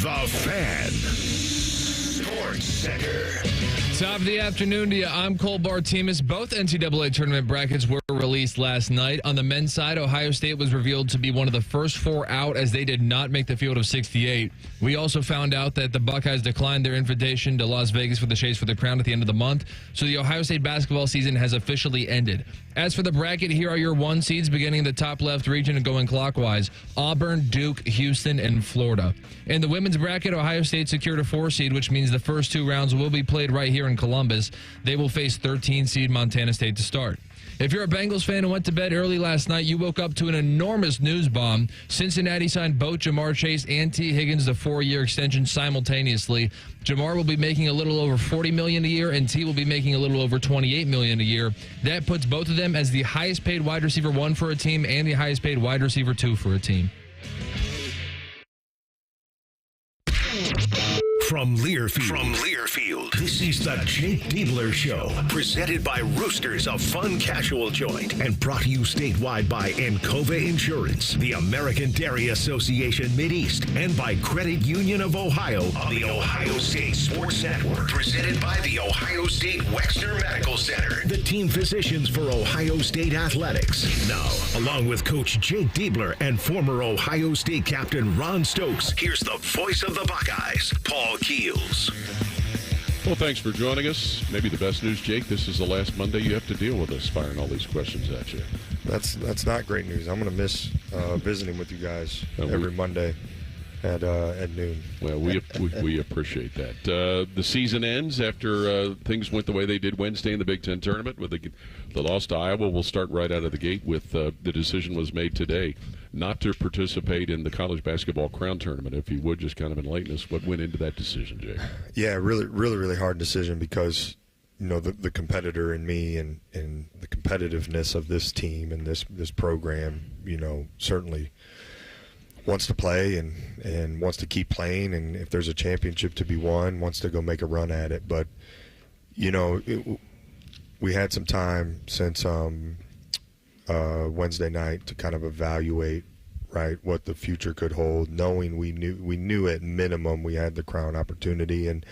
The Fan. Sports Center. Top of the afternoon to you. I'm Cole Bartemus. Both NCAA tournament brackets were released last night. On the men's side, Ohio State was revealed to be one of the first four out as they did not make the field of 68. We also found out that the Buckeyes declined their invitation to Las Vegas for the chase for the crown at the end of the month. So the Ohio State basketball season has officially ended. As for the bracket, here are your one seeds beginning in the top left region and going clockwise. Auburn, Duke, Houston, and Florida. In the women's bracket, Ohio State secured a 4 seed, which means the first two rounds will be played right here in Columbus. They will face 13 seed Montana State to start. If you're a Bengals fan and went to bed early last night, you woke up to an enormous news bomb. Cincinnati signed both Jamar Chase and T. Higgins to 4-year extension simultaneously. Jamar will be making a little over $40 million a year, and T will be making a little over $28 million a year. That puts both of them as the highest paid wide receiver 1 for a team and the highest paid wide receiver 2 for a team. From Learfield, this is the Jake Diebler Show, presented by Roosters, a fun casual joint, and brought to you statewide by Encova Insurance, the American Dairy Association Mideast, and by Credit Union of Ohio on the Ohio State Sports Network, presented by the Ohio State Wexner Medical Center, the team physicians for Ohio State Athletics. Now, along with Coach Jake Diebler and former Ohio State captain Ron Stokes, here's the voice of the Buckeyes, Paul Keels. Well, thanks for joining us. Maybe the best news, Jake, this is the last Monday you have to deal with us firing all these questions at you. That's not great news. I'm going to miss visiting with you guys every Monday at noon. Well, we appreciate that. The season ends after things went the way they did Wednesday in the Big Ten tournament with the loss to Iowa. We'll start right out of the gate with the decision was made today not to participate in the college basketball crown tournament. If you would just kind of enlighten us, what went into that decision, Jake? Yeah, really hard decision because, you know, the competitor in me and the competitiveness of this team and this program, you know, certainly wants to play and wants to keep playing, and if there's a championship to be won, wants to go make a run at it. But, you know, we had some time since Wednesday night to kind of evaluate, right, what the future could hold, knowing we knew at minimum we had the crown opportunity. And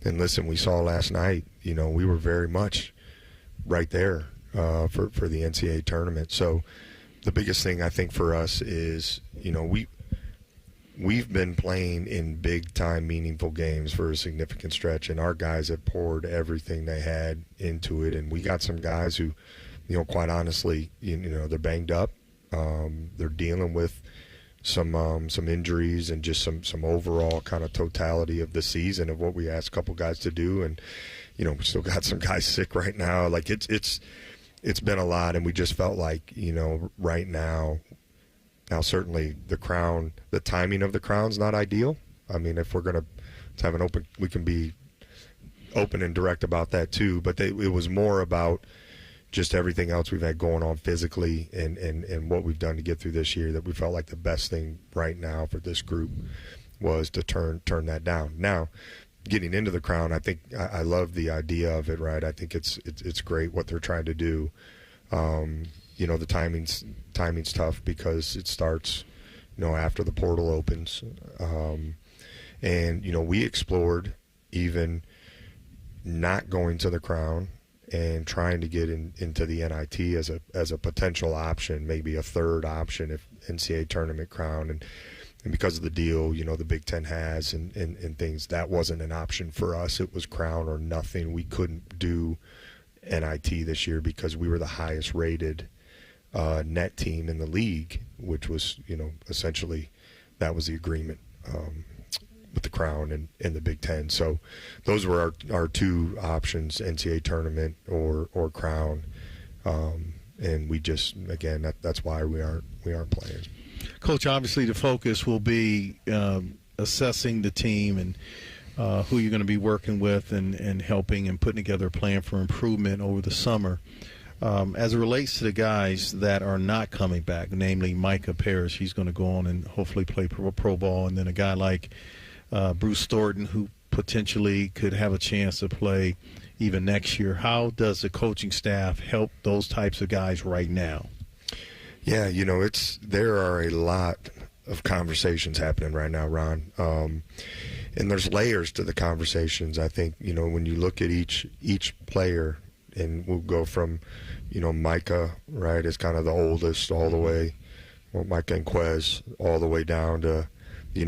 listen, we saw last night, you know, we were very much right there for the NCAA tournament. So the biggest thing I think for us is, you know, we've been playing in big-time meaningful games for a significant stretch, and our guys have poured everything they had into it. And we got some guys who, you know, quite honestly, you know, they're banged up. They're dealing with some injuries and just some overall kind of totality of the season of what we asked a couple guys to do. And, you know, we still got some guys sick right now. Like it's been a lot, and we just felt like, you know, right now certainly the timing of the crown's not ideal. I mean, if we're going to have an open, we can be open and direct about that too. But it was more about just everything else we've had going on physically and what we've done to get through this year, that we felt like the best thing right now for this group was to turn that down. Now, getting into the crown, I think I love the idea of it, right? I think it's great what they're trying to do. You know, the timing's tough because it starts, you know, after the portal opens. And, you know, we explored even not going to the crown and trying to get into the NIT as a potential option, maybe a third option if NCAA tournament crown. And because of the deal, you know, the Big Ten has and things, that wasn't an option for us. It was crown or nothing. We couldn't do NIT this year because we were the highest rated net team in the league, which was, you know, essentially that was the agreement with the crown and the Big Ten. So those were our two options, NCAA tournament or crown. And we just, again, that's why we aren't playing. Coach, obviously the focus will be assessing the team and who you're going to be working with and helping and putting together a plan for improvement over the summer. As it relates to the guys that are not coming back, namely Micah Parrish, he's going to go on and hopefully play pro ball, and then a guy like Bruce Thornton, who potentially could have a chance to play even next year. How does the coaching staff help those types of guys right now? Yeah, you know, there are a lot of conversations happening right now, Ron. And there's layers to the conversations. I think, when you look at each player, and we'll go from, Micah, right, is kind of the oldest all the way, Micah and Quez, all the way down to,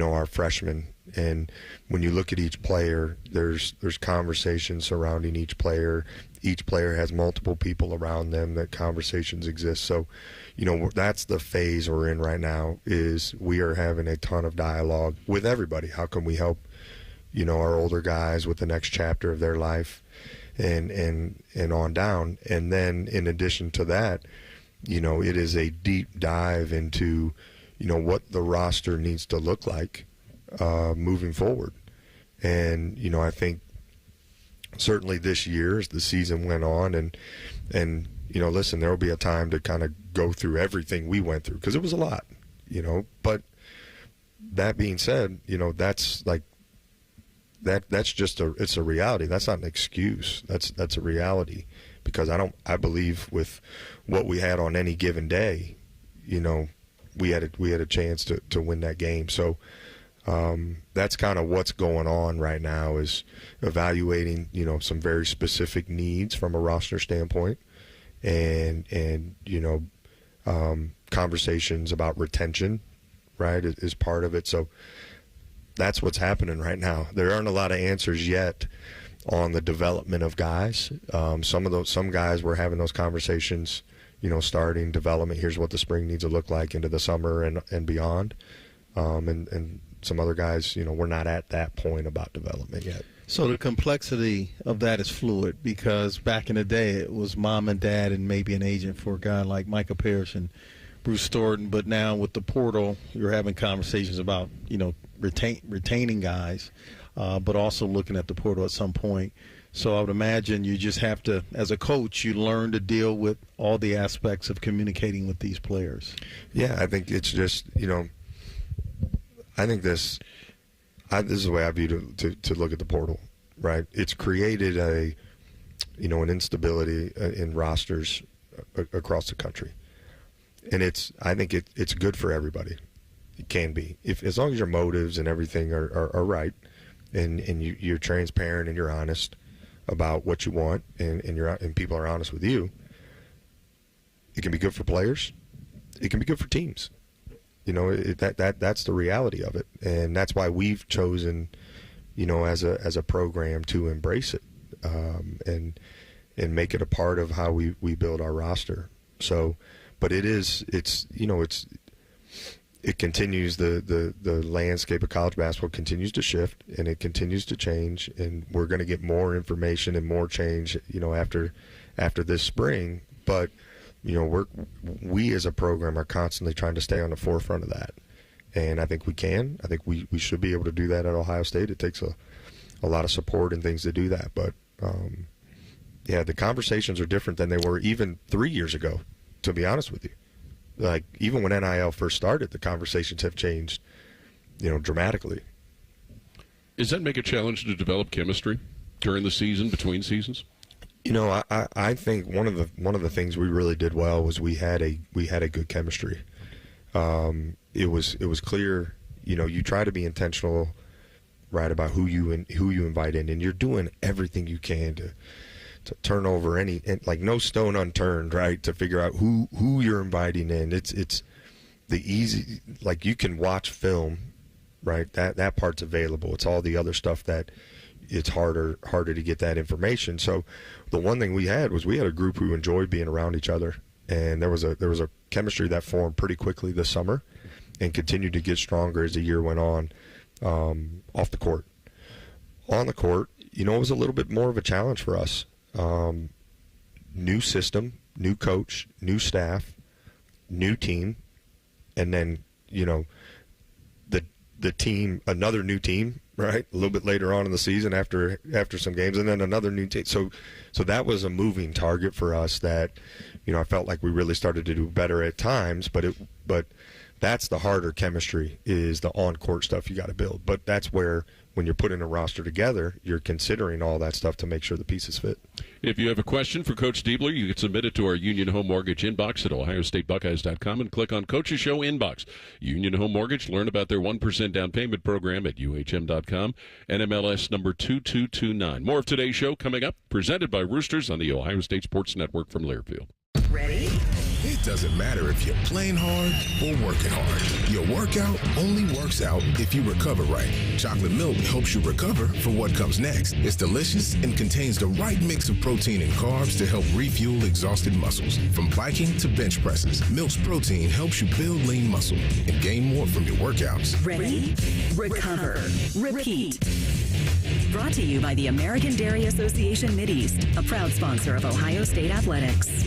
our freshmen. And when you look at each player, there's conversations surrounding each player. Each player has multiple people around them that conversations exist. So, that's the phase we're in right now, is we are having a ton of dialogue with everybody. How can we help, our older guys with the next chapter of their life and on down. And then in addition to that, it is a deep dive into, what the roster needs to look like moving forward. And, I think certainly this year as the season went on and listen, there will be a time to kind of go through everything we went through, because it was a lot, but that being said, that's like, that's just it's a reality. That's not an excuse. That's a reality, because I believe with what we had on any given day, we had a chance to win that game. So that's kind of what's going on right now, is evaluating, some very specific needs from a roster standpoint, and conversations about retention, right, is part of it. So that's what's happening right now. There aren't a lot of answers yet on the development of guys. Some guys were having those conversations, starting development. Here's what the spring needs to look like into the summer and beyond. And some other guys, we're not at that point about development yet. So the complexity of that is fluid, because back in the day it was mom and dad and maybe an agent for a guy like Micah Parrish and Bruce Thornton. But now with the portal, you're having conversations about, retaining guys, but also looking at the portal at some point. So I would imagine you just have to, as a coach, you learn to deal with all the aspects of communicating with these players. Yeah, I think it's just, I think this is the way I view to look at the portal, right? It's created an instability in rosters across the country. And I think it's good for everybody. It can be, as long as your motives and everything are right, and you're transparent and you're honest about what you want, and people are honest with you. It can be good for players. It can be good for teams. That's the reality of it, and that's why we've chosen, as a program, to embrace it, and make it a part of how we build our roster. So, but it continues, the landscape of college basketball continues to shift, and it continues to change, and we're going to get more information and more change, after this spring. But we as a program are constantly trying to stay on the forefront of that, and I think we can. I think we should be able to do that at Ohio State. It takes a lot of support and things to do that, but the conversations are different than they were even 3 years ago, to be honest with you. Like, even when NIL first started, the conversations have changed, dramatically. Does that make a challenge to develop chemistry during the season, between seasons? I think one of the things we really did well was we had a good chemistry. It was clear, you try to be intentional, right, about who you invite in, and you're doing everything you can to turn over no stone unturned, right, to figure out who you're inviting in. It's the easy, like, you can watch film, right? That part's available. It's all the other stuff that it's harder to get that information. So the one thing we had a group who enjoyed being around each other, and there was a chemistry that formed pretty quickly this summer and continued to get stronger as the year went on, off the court. On the court, it was a little bit more of a challenge for us. New system, new coach, new staff, new team, and then the team, another new team, right, a little bit later on in the season after some games, and then another new team. So that was a moving target for us that I felt like we really started to do better at times, but that's the harder chemistry, is the on-court stuff you got to build. But that's where, when you're putting a roster together, you're considering all that stuff to make sure the pieces fit. If you have a question for Coach Diebler, you can submit it to our Union Home Mortgage inbox at ohiostatebuckeyes.com and click on Coach's Show inbox. Union Home Mortgage, learn about their 1% down payment program at uhm.com, NMLS number 2229. More of today's show coming up, presented by Roosters on the Ohio State Sports Network from Learfield. Ready? It doesn't matter if you're playing hard or working hard. Your workout only works out if you recover right. Chocolate milk helps you recover for what comes next. It's delicious and contains the right mix of protein and carbs to help refuel exhausted muscles. From biking to bench presses, Milk's protein helps you build lean muscle and gain more from your workouts. Ready? Recover. Repeat. Brought to you by the American Dairy Association Mideast, a proud sponsor of Ohio State Athletics.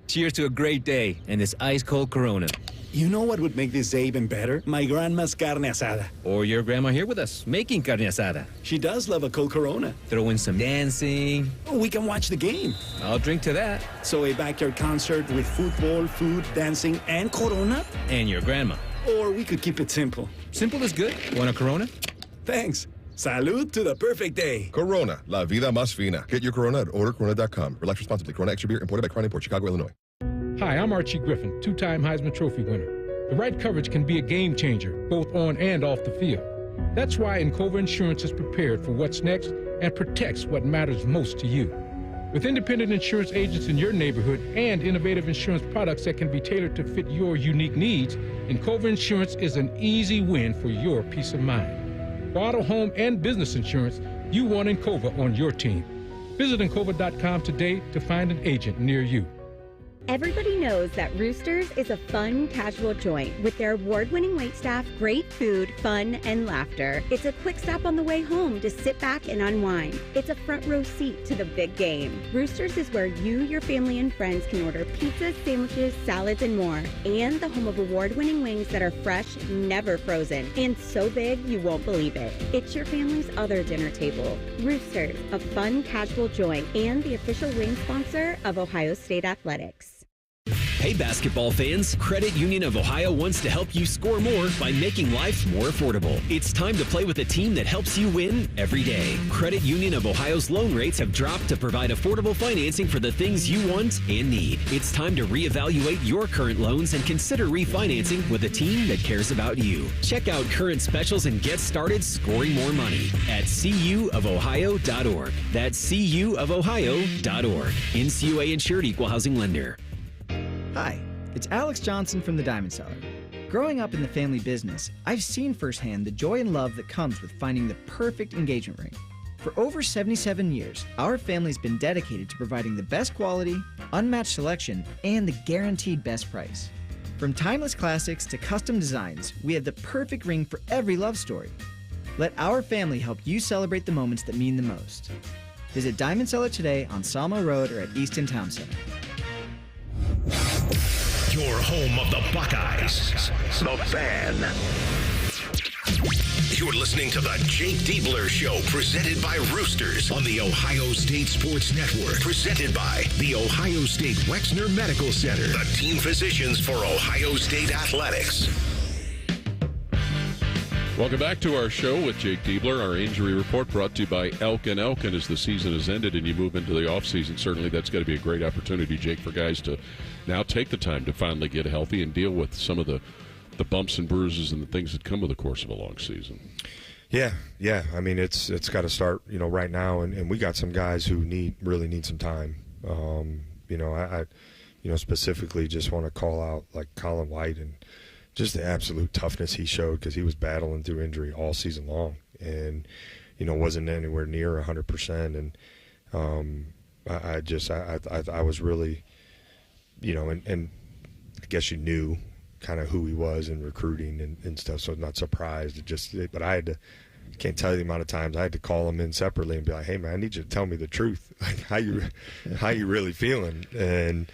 Cheers to a great day and this ice-cold Corona. You know what would make this day even better? My grandma's carne asada. Or your grandma here with us, making carne asada. She does love a cold Corona. Throw in some dancing. Oh, we can watch the game. I'll drink to that. So a backyard concert with football, food, dancing, and Corona? And your grandma. Or we could keep it simple. Simple is good. Want a Corona? Thanks. Salud to the perfect day. Corona, la vida más fina. Get your Corona at ordercorona.com. Relax responsibly. Corona Extra Beer, imported by Crown Import, Chicago, Illinois. Hi, I'm Archie Griffin, two-time Heisman Trophy winner. The right coverage can be a game changer, both on and off the field. That's why Encova Insurance is prepared for what's next and protects what matters most to you. With independent insurance agents in your neighborhood and innovative insurance products that can be tailored to fit your unique needs, Encova Insurance is an easy win for your peace of mind. For auto, home, and business insurance, you want Encova on your team. Visit Encova.com today to find an agent near you. Everybody knows that Roosters is a fun, casual joint with their award-winning waitstaff, great food, fun, and laughter. It's a quick stop on the way home to sit back and unwind. It's a front row seat to the big game. Roosters is where you, your family, and friends can order pizzas, sandwiches, salads, and more. And the home of award-winning wings that are fresh, never frozen, and so big you won't believe it. It's your family's other dinner table. Roosters, a fun, casual joint, and the official wing sponsor of Ohio State Athletics. Hey basketball fans, Credit Union of Ohio wants to help you score more by making life more affordable. It's time to play with a team that helps you win every day. Credit Union of Ohio's loan rates have dropped to provide affordable financing for the things you want and need. It's time to reevaluate your current loans and consider refinancing with a team that cares about you. Check out current specials and get started scoring more money at cuofohio.org. That's cuofohio.org. NCUA insured, equal housing lender. Hi, it's Alex Johnson from the Diamond Seller. Growing up in the family business, I've seen firsthand the joy and love that comes with finding the perfect engagement ring. For over 77 years, our family's been dedicated to providing the best quality, unmatched selection, and the guaranteed best price. From timeless classics to custom designs, we have the perfect ring for every love story. Let our family help you celebrate the moments that mean the most. Visit Diamond Seller today on Salmo Road or at Easton Town Center. Your home of the Buckeyes, the Fan. You're listening to the Jake Diebler Show, presented by Roosters on the Ohio State Sports Network. Presented by the Ohio State Wexner Medical Center, the team physicians for Ohio State Athletics. Welcome back to our show with Jake Diebler. Our injury report brought to you by Elkin. As the season has ended and you move into the offseason, certainly that's got to be a great opportunity, Jake, for guys to now take the time to finally get healthy and deal with some of the bumps and bruises and the things that come with the course of a long season. Yeah. I mean, it's got to start, right now, and we got some guys who really need some time. I specifically just want to call out like Colin White and just the absolute toughness he showed, because he was battling through injury all season long and, wasn't anywhere near 100%. And I was really, and I guess you knew kind of who he was in recruiting and stuff, so I'm not surprised. But I can't tell you the amount of times I had to call him in separately and be like, hey, man, I need you to tell me the truth. Like, how you really feeling? And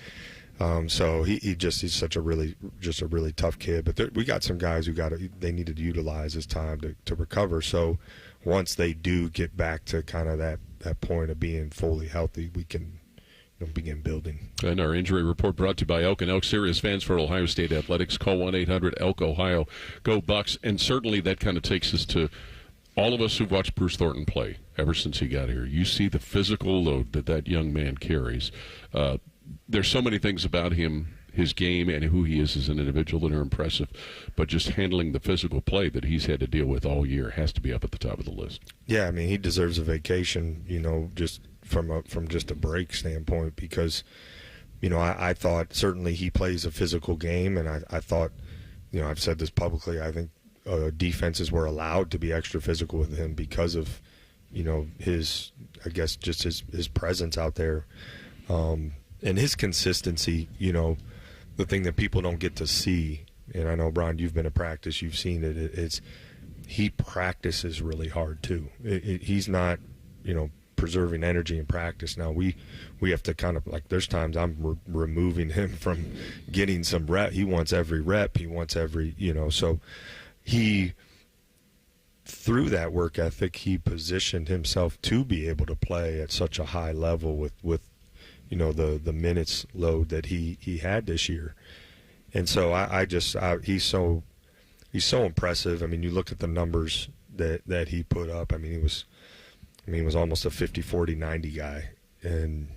so he's such a really tough kid. But we got some guys who they needed to utilize this time to recover. So once they do get back to kind of that point of being fully healthy, we can begin building. And our injury report brought to you by Elk and Elk. Serious fans for Ohio State athletics. Call 1-800-ELK-OHIO. Go Bucks. And certainly that kind of takes us to all of us who've watched Bruce Thornton play ever since he got here. You see the physical load that young man carries. There's so many things about him, his game, and who he is as an individual that are impressive. But just handling the physical play that he's had to deal with all year has to be up at the top of the list. Yeah, I mean, he deserves a vacation, just from just a break standpoint, because, I thought certainly he plays a physical game, and I thought, I've said this publicly, I think defenses were allowed to be extra physical with him because of, his, I guess, just his presence out there. And his consistency, the thing that people don't get to see, and I know, Brian, you've been to practice, you've seen it, it's he practices really hard too. He's not, preserving energy in practice. Now we have to kind of, like, there's times I'm removing him from getting some rep. He wants every rep. He wants every, so he, through that work ethic, he positioned himself to be able to play at such a high level with the minutes load that he had this year. And so he's so impressive. I mean, you look at the numbers that he put up. I mean, he was almost a 50-40-90 guy, and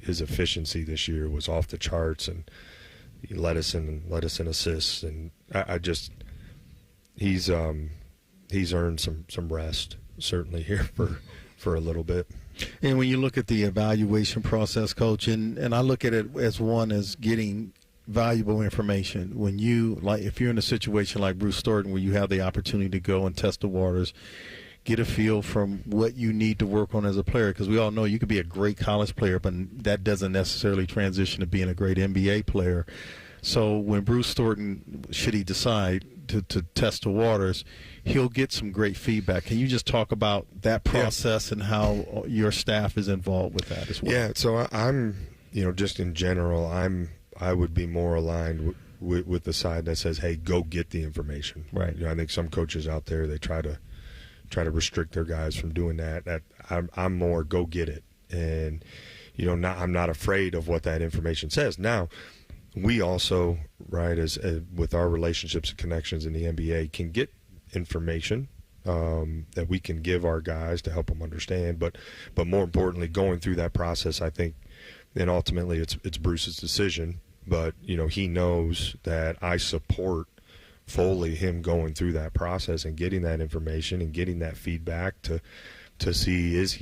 his efficiency this year was off the charts, and he led us in assists, and he's earned some rest certainly here for a little bit. And when you look at the evaluation process, Coach, and I look at it as getting valuable information. When if you're in a situation like Bruce Thornton where you have the opportunity to go and test the waters, get a feel from what you need to work on as a player, because we all know you could be a great college player, but that doesn't necessarily transition to being a great NBA player. So when Bruce Thornton, should he decide to test the waters, he'll get some great feedback. Can you just talk about that process and how your staff is involved with that as well? Yeah, so I'm, just in general, I would be more aligned with the side that says, hey, go get the information. Right. I think some coaches out there, they try to restrict their guys from doing that. I'm more go get it. And, I'm not afraid of what that information says. Now, we also, right, as with our relationships and connections in the NBA, can get information that we can give our guys to help them understand. But more importantly, going through that process, I think, and ultimately it's Bruce's decision. But he knows that I support fully him going through that process and getting that information and getting that feedback to see, is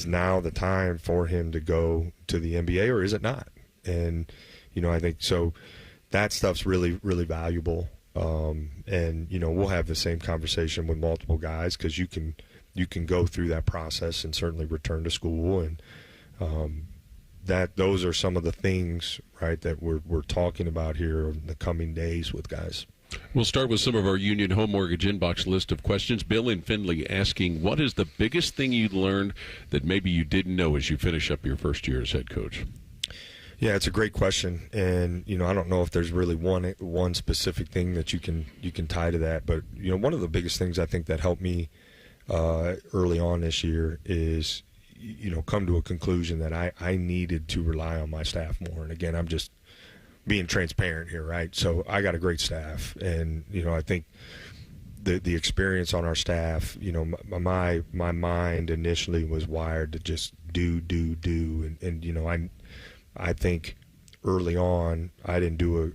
now the time for him to go to the NBA or is it not? And, I think so that stuff's really, really valuable. And, we'll have the same conversation with multiple guys because you can go through that process and certainly return to school. And those are some of the things, right, that we're talking about here in the coming days with guys. We'll start with some of our Union Home Mortgage inbox list of questions. Bill in Findlay asking, what is the biggest thing you learned that maybe you didn't know as you finish up your first year as head coach? Yeah, it's a great question, and I don't know if there's really one specific thing that you can tie to that, but one of the biggest things I think that helped me early on this year is come to a conclusion that I needed to rely on my staff more. And again, I'm just being transparent here, right? So I got a great staff, and I think the experience on our staff, my mind initially was wired to just do, and I think early on I didn't do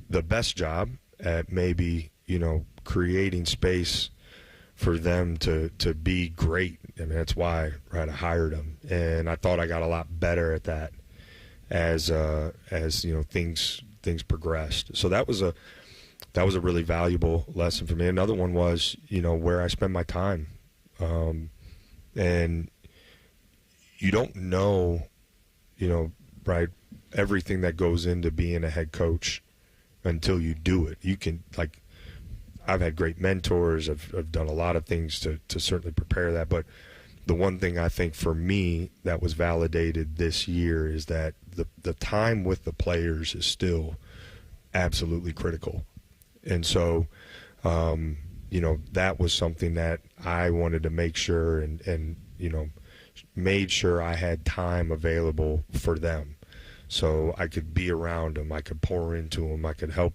the best job at maybe creating space for them to be great. I mean, that's why, right, I hired them, and I thought I got a lot better at that as things progressed. So that was a really valuable lesson for me. Another one was where I spend my time, and you don't know right, everything that goes into being a head coach until you do it. You can, like, I've had great mentors. I've done a lot of things to certainly prepare that. But the one thing I think for me that was validated this year is that the time with the players is still absolutely critical. And so, that was something that I wanted to make sure and made sure I had time available for them. So I could be around them, I could pour into them, I could help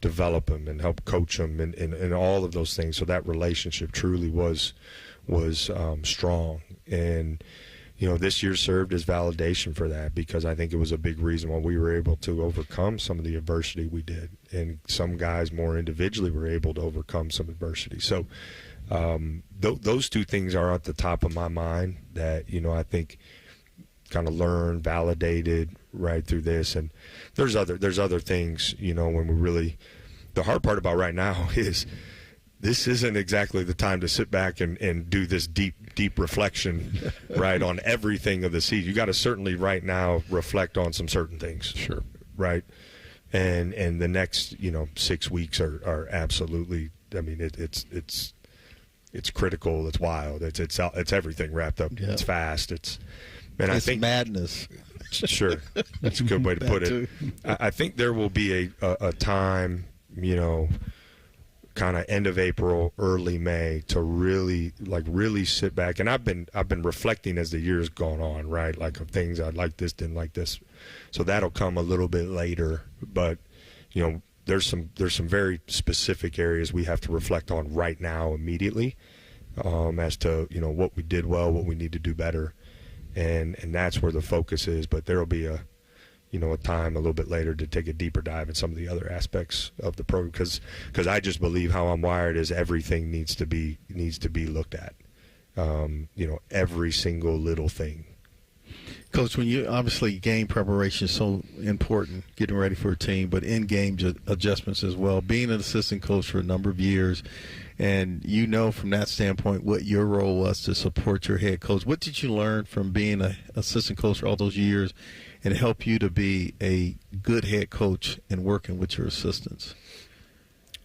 develop them and help coach them and all of those things. So that relationship truly was strong. And, you know, this year served as validation for that, because I think it was a big reason why we were able to overcome some of the adversity we did. And some guys more individually were able to overcome some adversity. So those two things are at the top of my mind that, you know, I think kind of learned, validated right through this. And there's other things, you know, when we really, the hard part about right now is this isn't exactly the time to sit back and do this deep reflection, right, on everything of the season. You got to certainly right now reflect on some certain things. Sure. Right. And the next, you know, 6 weeks are absolutely, I mean, it's critical. It's wild. It's everything wrapped up. Yeah. It's fast. It's I think madness. Sure, that's a good way to put it. I think there will be a time, you know, kind of end of April, early May, to really sit back. And I've been reflecting as the year's gone on, right? Like of things I like this, didn't like this. So that'll come a little bit later. But you know, there's some very specific areas we have to reflect on right now, immediately, as to, you know, what we did well, what we need to do better. And that's where the focus is. But there will be a time a little bit later to take a deeper dive in some of the other aspects of the program, because I just believe how I'm wired is everything needs to be looked at. You know, every single little thing. Coach, when you obviously game preparation is so important, getting ready for a team, but in-game adjustments as well. Being an assistant coach for a number of years, and you know from that standpoint what your role was to support your head coach. What did you learn from being an assistant coach for all those years and help you to be a good head coach and working with your assistants?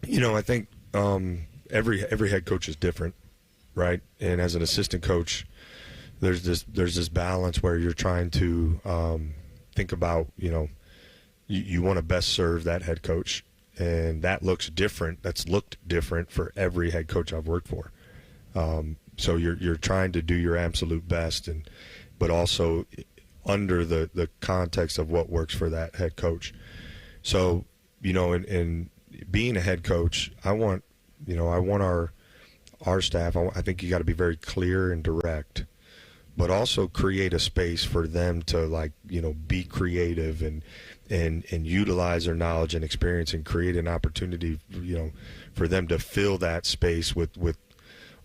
You know, I think every head coach is different, right? And as an assistant coach, there's this balance where you're trying to think about, you know, you want to best serve that head coach, and that looks different. That's looked different for every head coach I've worked for. So you're trying to do your absolute best, but also under the context of what works for that head coach. So, you know, in being a head coach, I want our staff. I think you got to be very clear and direct, but also create a space for them to, like, you know, be creative and utilize their knowledge and experience and create an opportunity, you know, for them to fill that space with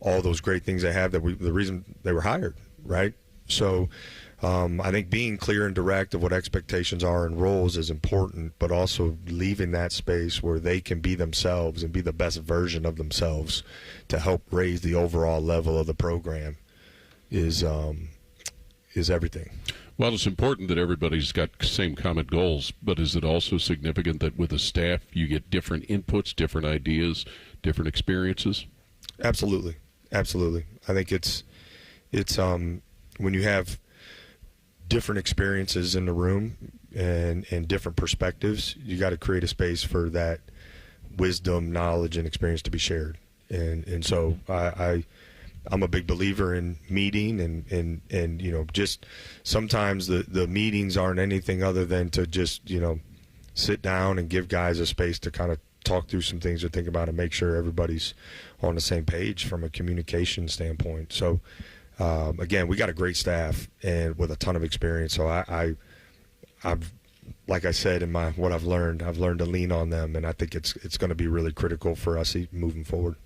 all those great things they have, the reason they were hired, right? So I think being clear and direct of what expectations are and roles is important, but also leaving that space where they can be themselves and be the best version of themselves to help raise the overall level of the program is everything. Well, it's important that everybody's got same common goals, but is it also significant that with the staff you get different inputs, different ideas, different experiences? Absolutely. I think it's when you have different experiences in the room and different perspectives, you got to create a space for that wisdom, knowledge, and experience to be shared. And so I'm a big believer in meeting and you know, just sometimes the meetings aren't anything other than to just, you know, sit down and give guys a space to kind of talk through some things to think about and make sure everybody's on the same page from a communication standpoint. So again, we got a great staff and with a ton of experience. So I've like I said in what I've learned to lean on them, and I think it's going to be really critical for us moving forward.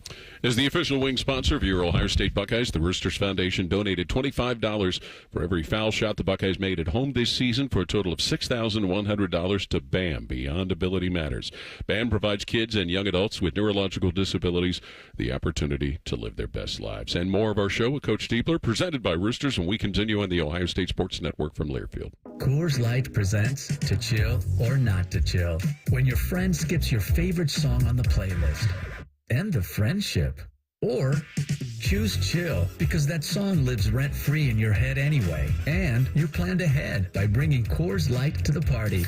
As the official wing sponsor of your Ohio State Buckeyes, the Roosters Foundation donated $25 for every foul shot the Buckeyes made at home this season, for a total of $6,100 to BAM, Beyond Ability Matters. BAM provides kids and young adults with neurological disabilities the opportunity to live their best lives. And more of our show with Coach Diebler, presented by Roosters, and we continue on the Ohio State Sports Network from Learfield. Coors Light presents To Chill or Not to Chill, when your friend skips your favorite song on the playlist. End the friendship. Or choose chill, because that song lives rent-free in your head anyway, and you're planned ahead by bringing Coors Light to the party.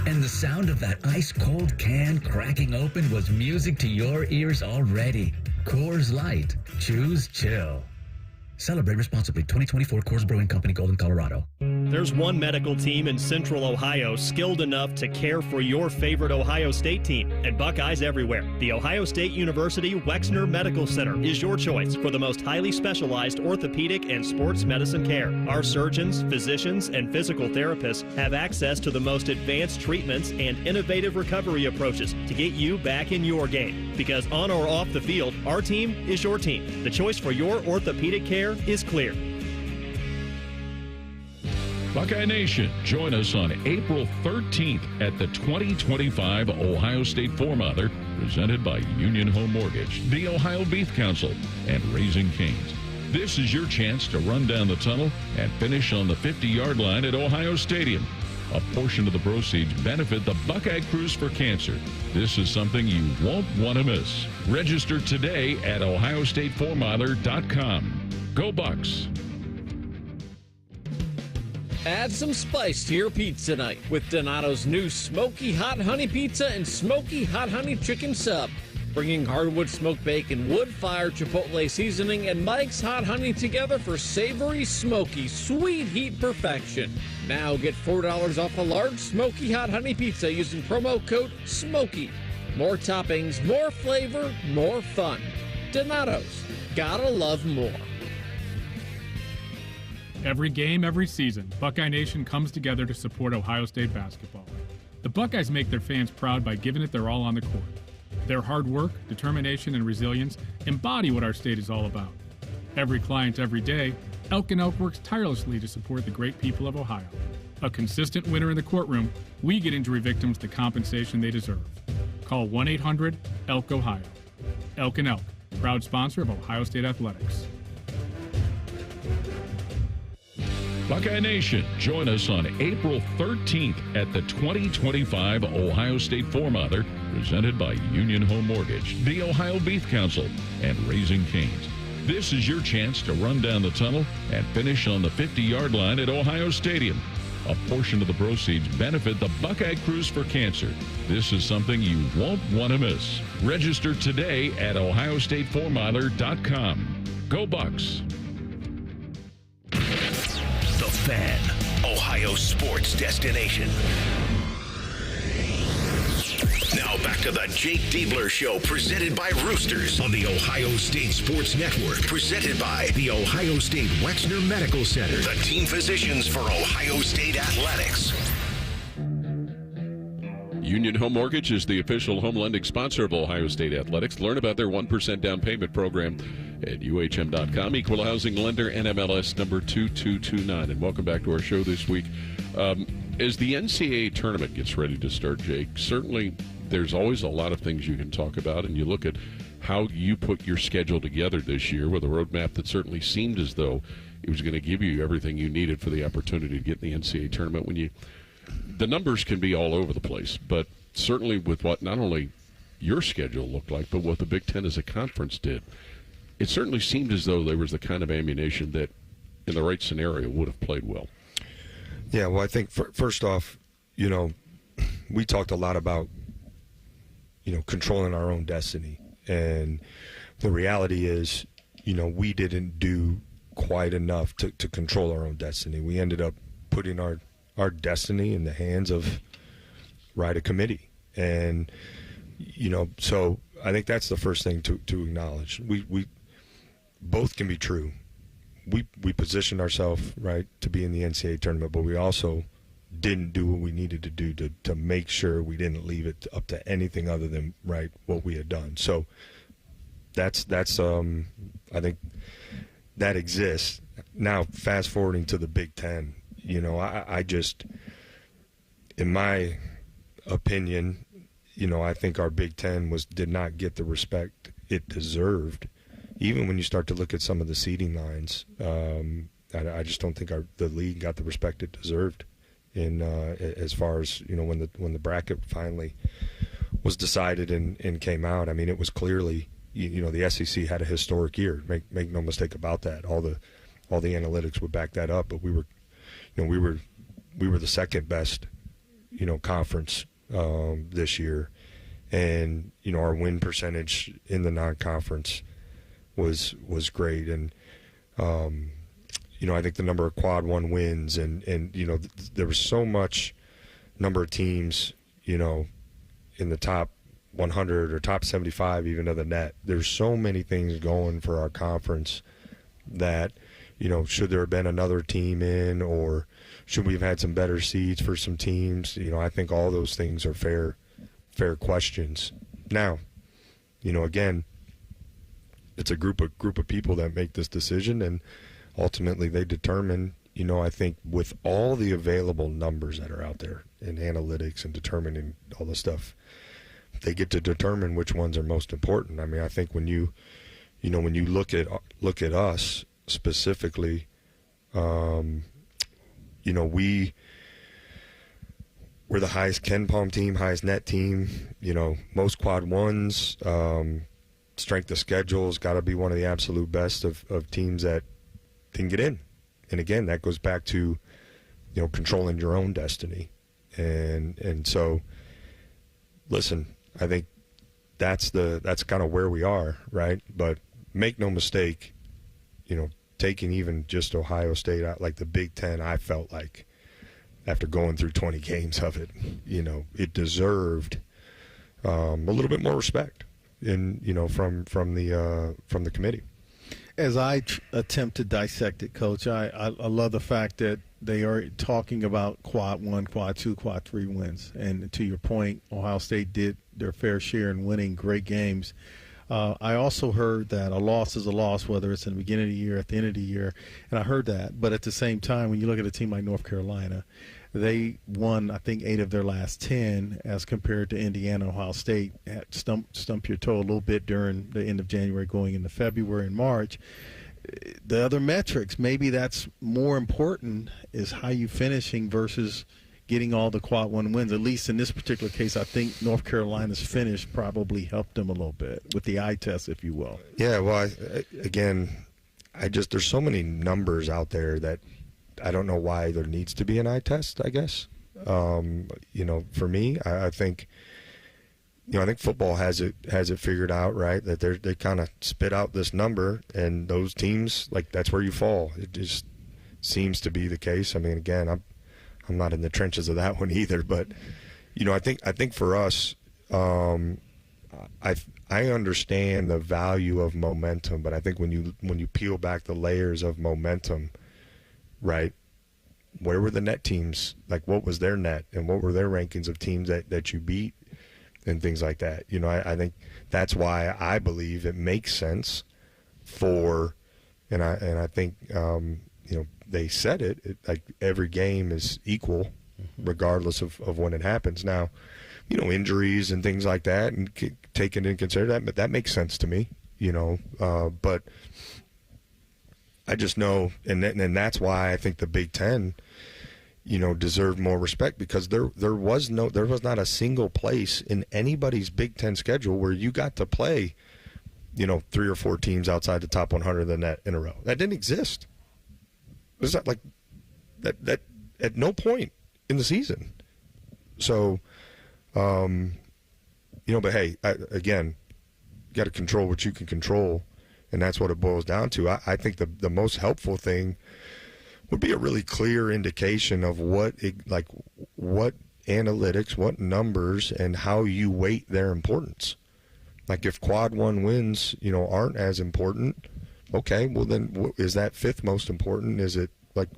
And the sound of that ice-cold can cracking open was music to your ears already. Coors Light. Choose chill. Celebrate responsibly. 2024 Coors Brewing Company, Golden, Colorado. There's one medical team in Central Ohio skilled enough to care for your favorite Ohio State team, and Buckeyes everywhere. The Ohio State University Wexner Medical Center is your choice for the most highly specialized orthopedic and sports medicine care. Our surgeons, physicians, and physical therapists have access to the most advanced treatments and innovative recovery approaches to get you back in your game. Because on or off the field, our team is your team. The choice for your orthopedic care is clear. Buckeye Nation, join us on April 13th at the 2025 Ohio State Four-Mother, presented by Union Home Mortgage, the Ohio Beef Council, and Raising Cane's. This is your chance to run down the tunnel and finish on the 50-yard line at Ohio Stadium. A portion of the proceeds benefit the Buckeye Cruise for Cancer. This is something you won't want to miss. Register today at ohiostatefourmother.com. Go Bucks! Add some spice to your pizza night with Donato's new Smoky Hot Honey Pizza and Smoky Hot Honey Chicken Sub. Bringing hardwood smoked bacon, wood-fired chipotle seasoning, and Mike's Hot Honey together for savory, smoky, sweet heat perfection. Now get $4 off a large Smoky Hot Honey Pizza using promo code SMOKY. More toppings, more flavor, more fun. Donato's. Gotta love more. Every game, every season, Buckeye Nation comes together to support Ohio State basketball. The Buckeyes make their fans proud by giving it their all on the court. Their hard work, determination, and resilience embody what our state is all about. Every client, every day, Elk & Elk works tirelessly to support the great people of Ohio. A consistent winner in the courtroom, we get injury victims the compensation they deserve. Call 1-800-ELK-OHIO. Elk & Elk, proud sponsor of Ohio State Athletics. Buckeye Nation, join us on April 13th at the 2025 Ohio State Four-Mother, presented by Union Home Mortgage, the Ohio Beef Council, and Raising Cane's. This is your chance to run down the tunnel and finish on the 50-yard line at Ohio Stadium. A portion of the proceeds benefit the Buckeye Cruise for Cancer. This is something you won't want to miss. Register today at ohiostatefourmother.com. Go Bucks! The Fan, Ohio sports destination. Now back to the Jake Diebler Show, presented by Roosters on the Ohio State Sports Network, presented by the Ohio State Wexner Medical Center, the team physicians for Ohio State Athletics. Union Home Mortgage is the official home lending sponsor of Ohio State Athletics. Learn about their 1% down payment program at UHM.com. Equal housing lender, NMLS number 2229. And welcome back to our show this week. As the NCAA tournament gets ready to start, Jake, certainly there's always a lot of things you can talk about, and you look at how you put your schedule together this year with a roadmap that certainly seemed as though it was going to give you everything you needed for the opportunity to get in the NCAA tournament. The numbers can be all over the place, but certainly with what not only your schedule looked like, but what the Big Ten as a conference did, it certainly seemed as though there was the kind of ammunition that, in the right scenario, would have played well. Yeah, well, I think first off, we talked a lot about, controlling our own destiny. And the reality is, we didn't do quite enough to control our own destiny. We ended up putting our destiny in the hands of a committee. And, so I think that's the first thing to acknowledge. We both can be true. We positioned ourselves, to be in the NCAA tournament, but we also didn't do what we needed to do to make sure we didn't leave it up to anything other than, what we had done. So that's I think that exists. Now, fast forwarding to the Big Ten, I just, in my opinion, I think our Big Ten did not get the respect it deserved. Even when you start to look at some of the seeding lines, I just don't think the league got the respect it deserved. As far as when the bracket finally was decided and came out, I mean, it was clearly the SEC had a historic year. Make no mistake about that. All the analytics would back that up. But we were the second best conference this year, and our win percentage in the non-conference was great. And I think the number of quad one wins and there was so much number of teams, in the top 100 or top 75 even of the net. There's so many things going for our conference that, should there have been another team in, or should we have had some better seeds for some teams? I think all those things are fair questions. Now, again, it's a group of people that make this decision, and ultimately they determine, I think with all the available numbers that are out there in analytics and determining all the stuff, they get to determine which ones are most important. I mean, I think when you look at us specifically, we're the highest Ken Palm team, highest net team, most quad ones, strength of schedule has got to be one of the absolute best of teams that can get in. And again, that goes back to, controlling your own destiny. And so, listen, I think that's kind of where we are, right? But make no mistake, taking even just Ohio State out, like the Big Ten, I felt like after going through 20 games of it, it deserved a little bit more respect from the committee. As I attempt to dissect it, Coach, I love the fact that they are talking about quad 1, quad 2, quad 3 wins. And to your point, Ohio State did their fair share in winning great games. I also heard that a loss is a loss, whether it's in the beginning of the year, at the end of the year, and I heard that. But at the same time, when you look at a team like North Carolina, they won, I think, 8 of their last 10 as compared to Indiana. Ohio State had stump your toe a little bit during the end of January going into February and March. The other metrics, maybe that's more important, is how you finishing versus getting all the quad 1 wins. At least in this particular case, I think North Carolina's finish probably helped them a little bit with the eye test, if you will. Yeah, well, there's so many numbers out there that I don't know why there needs to be an eye test, I guess. For me, I think football has it figured out, right? That they kind of spit out this number, and those teams, like, that's where you fall. It just seems to be the case. I mean, again, I'm not in the trenches of that one either, but I think for us, I understand the value of momentum, but I think when you peel back the layers of momentum, right, where were the net teams? Like, what was their net, and what were their rankings of teams that you beat, and things like that? I think that's why I believe it makes sense for, and I think they said it like every game is equal, regardless of when it happens. Now, injuries and things like that, and taken into consider that, but that makes sense to me. But I just know, and that's why I think the Big Ten, deserved more respect, because there was not a single place in anybody's Big Ten schedule where you got to play, 3 or 4 teams outside the top 100 of the net in a row. That didn't exist. It was like that at no point in the season. So, but hey, again, you got to control what you can control. And that's what it boils down to. I think the most helpful thing would be a really clear indication of what analytics, what numbers, and how you weight their importance. Like, if quad 1 wins, aren't as important, okay, well then is that 5th most important? Is it like,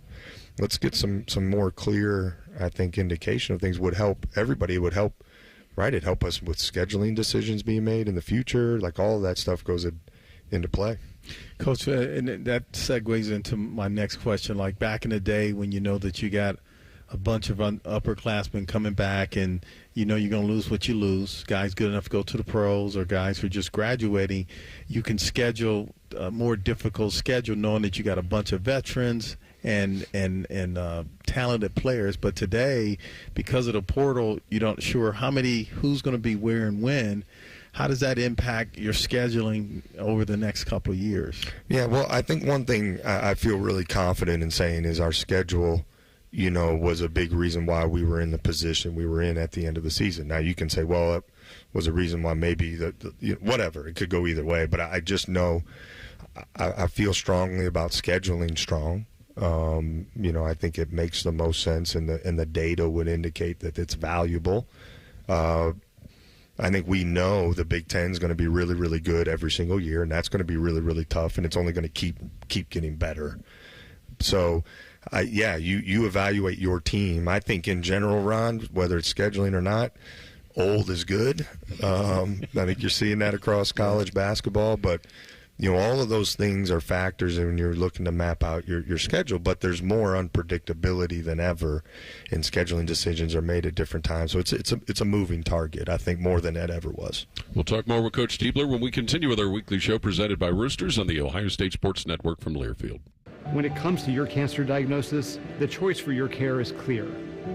let's get some more clear, I think, indication of things would help everybody. It would help, right? It'd help us with scheduling decisions being made in the future. Like, all of that stuff goes into play. Coach, and that segues into my next question. Like, back in the day when that you got a bunch of upperclassmen coming back, and you're going to lose what you lose, guys good enough to go to the pros or guys who are just graduating, you can schedule a more difficult schedule knowing that you got a bunch of veterans and talented players. But today, because of the portal, you're not sure who's going to be where and when. How does that impact your scheduling over the next couple of years? Yeah, well, I think one thing I feel really confident in saying is our schedule, was a big reason why we were in the position we were in at the end of the season. Now, you can say, well, it was a reason why maybe whatever. It could go either way. But I just know I feel strongly about scheduling strong. I think it makes the most sense, and the data would indicate that it's valuable. I think we know the Big Ten is going to be really, really good every single year, and that's going to be really, really tough, and it's only going to keep getting better. So, you evaluate your team. I think in general, Ron, whether it's scheduling or not, old is good. I think you're seeing that across college basketball, but all of those things are factors when you're looking to map out your schedule, but there's more unpredictability than ever, and scheduling decisions are made at different times. So it's a moving target, I think, more than it ever was. We'll talk more with Coach Diebler when we continue with our weekly show presented by Roosters on the Ohio State Sports Network from Learfield. When it comes to your cancer diagnosis, the choice for your care is clear.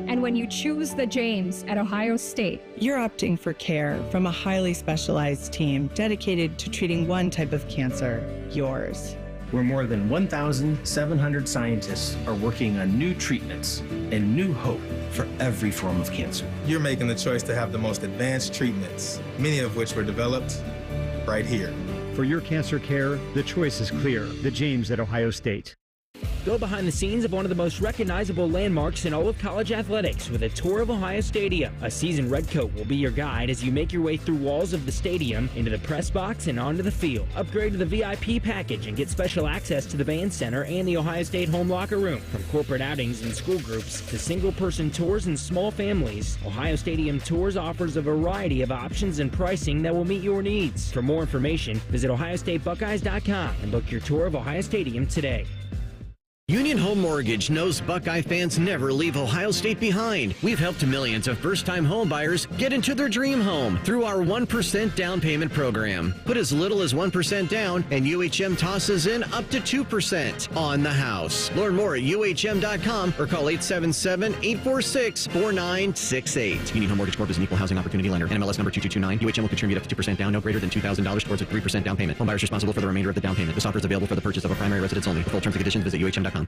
And when you choose the James at Ohio State, you're opting for care from a highly specialized team dedicated to treating one type of cancer, yours. Where more than 1,700 scientists are working on new treatments and new hope for every form of cancer. You're making the choice to have the most advanced treatments, many of which were developed right here. For your cancer care, the choice is clear. The James at Ohio State. Go behind the scenes of one of the most recognizable landmarks in all of college athletics with a tour of Ohio Stadium. A seasoned redcoat will be your guide as you make your way through walls of the stadium, into the press box, and onto the field. Upgrade to the VIP package and get special access to the band center and the Ohio State home locker room. From corporate outings and school groups to single-person tours and small families, Ohio Stadium Tours offers a variety of options and pricing that will meet your needs. For more information, visit OhioStateBuckeyes.com and book your tour of Ohio Stadium today. Union Home Mortgage knows Buckeye fans never leave Ohio State behind. We've helped millions of first-time home buyers get into their dream home through our 1% down payment program. Put as little as 1% down, and UHM tosses in up to 2% on the house. Learn more at UHM.com or call 877-846-4968. Union Home Mortgage Corp is an equal housing opportunity lender. NMLS number 2229. UHM will contribute up to 2% down, no greater than $2,000 towards a 3% down payment. Home buyers responsible for the remainder of the down payment. This offer is available for the purchase of a primary residence only. For full terms and conditions, visit UHM.com.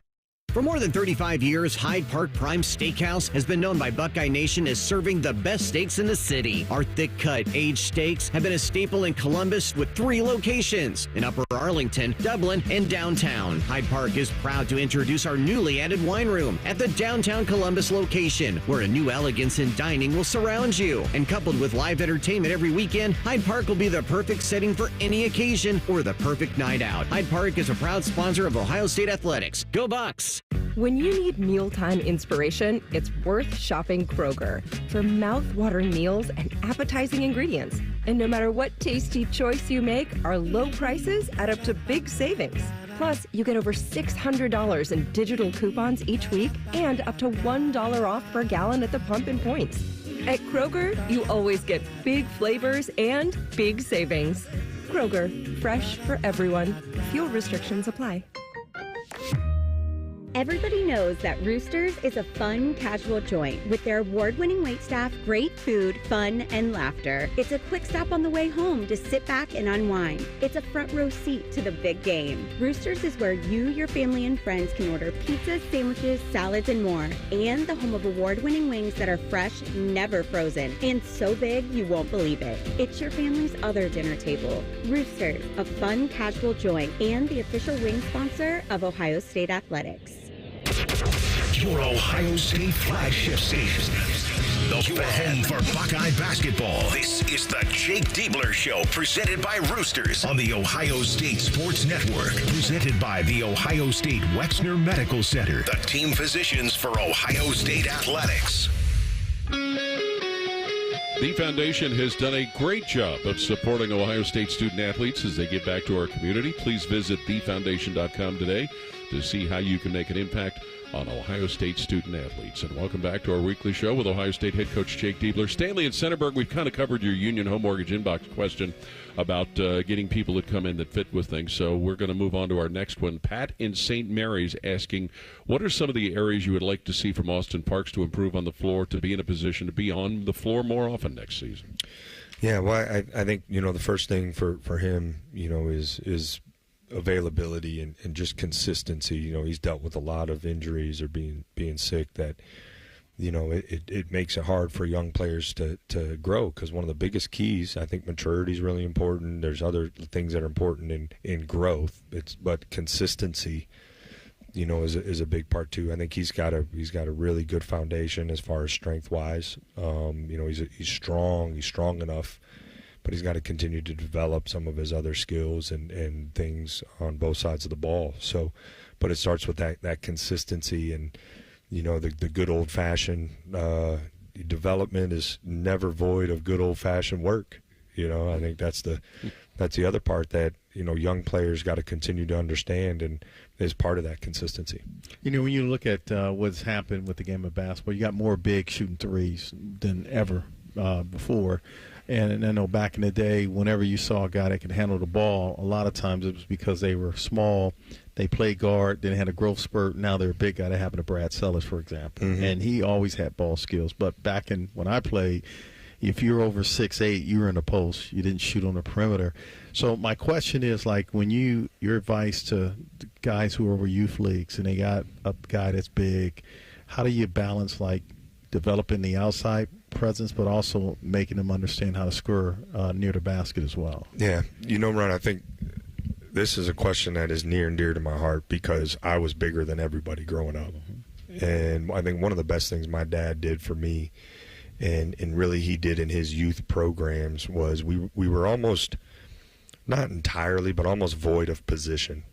For more than 35 years, Hyde Park Prime Steakhouse has been known by Buckeye Nation as serving the best steaks in the city. Our thick-cut, aged steaks have been a staple in Columbus with 3 locations in Upper Arlington, Dublin, and downtown. Hyde Park is proud to introduce our newly added wine room at the downtown Columbus location, where a new elegance in dining will surround you. And coupled with live entertainment every weekend, Hyde Park will be the perfect setting for any occasion or the perfect night out. Hyde Park is a proud sponsor of Ohio State Athletics. Go Bucks! When you need mealtime inspiration, it's worth shopping Kroger for mouth-watering meals and appetizing ingredients. And no matter what tasty choice you make, our low prices add up to big savings. Plus, you get over $600 in digital coupons each week and up to $1 off per gallon at the pump and points. At Kroger, you always get big flavors and big savings. Kroger, fresh for everyone. Fuel restrictions apply. Everybody knows that Roosters is a fun, casual joint with their award-winning waitstaff, great food, fun, and laughter. It's a quick stop on the way home to sit back and unwind. It's a front row seat to the big game. Roosters is where you, your family, and friends can order pizzas, sandwiches, salads, and more. And the home of award-winning wings that are fresh, never frozen, and so big you won't believe it. It's your family's other dinner table. Roosters, a fun, casual joint, and the official wing sponsor of Ohio State Athletics. Your Ohio State flagship station. The home for Buckeye basketball. This is the Jake Diebler Show, presented by Roosters on the Ohio State Sports Network. Presented by the Ohio State Wexner Medical Center, the team physicians for Ohio State Athletics. The foundation has done a great job of supporting Ohio State student athletes as they get back to our community. Please visit thefoundation.com today to see how you can make an impact on Ohio State student athletes. And welcome back to our weekly show with Ohio State head coach Jake Diebler. Stanley and Centerburg, we've kind of covered your Union Home Mortgage inbox question about getting people that come in that fit with things. So we're going to move on to our next one. Pat in St. Mary's asking, what are some of the areas you would like to see from Austin Parks to improve on the floor, to be in a position to be on the floor more often next season? Yeah, well, I think, the first thing for him, is availability and just consistency. He's dealt with a lot of injuries or being sick that, it makes it hard for young players to grow, because one of the biggest keys, I think maturity is really important. There's other things that are important in growth. But consistency, is a big part too. I think he's got a really good foundation as far as strength wise. He's strong enough, but he's got to continue to develop some of his other skills and things on both sides of the ball. So, but it starts with that consistency and. The good old-fashioned development is never void of good old-fashioned work. I think that's the other part that young players got to continue to understand, and is part of that consistency. When you look at what's happened with the game of basketball, you got more big shooting threes than ever before. And I know back in the day, whenever you saw a guy that could handle the ball, a lot of times it was because they were small, they played guard, then had a growth spurt. Now they're a big guy. That happened to Brad Sellers, for example. Mm-hmm. And he always had ball skills. But back when I played, if you're over 6'8", you were in the post. You didn't shoot on the perimeter. So my question is, when your advice to guys who are over youth leagues and they got a guy that's big, how do you balance, developing the outside presence, but also making them understand how to score near the basket as well? Yeah. Ron, I think this is a question that is near and dear to my heart, because I was bigger than everybody growing up. Mm-hmm. And I think one of the best things my dad did for me, and really he did in his youth programs, was we were almost, not entirely, but almost void of position.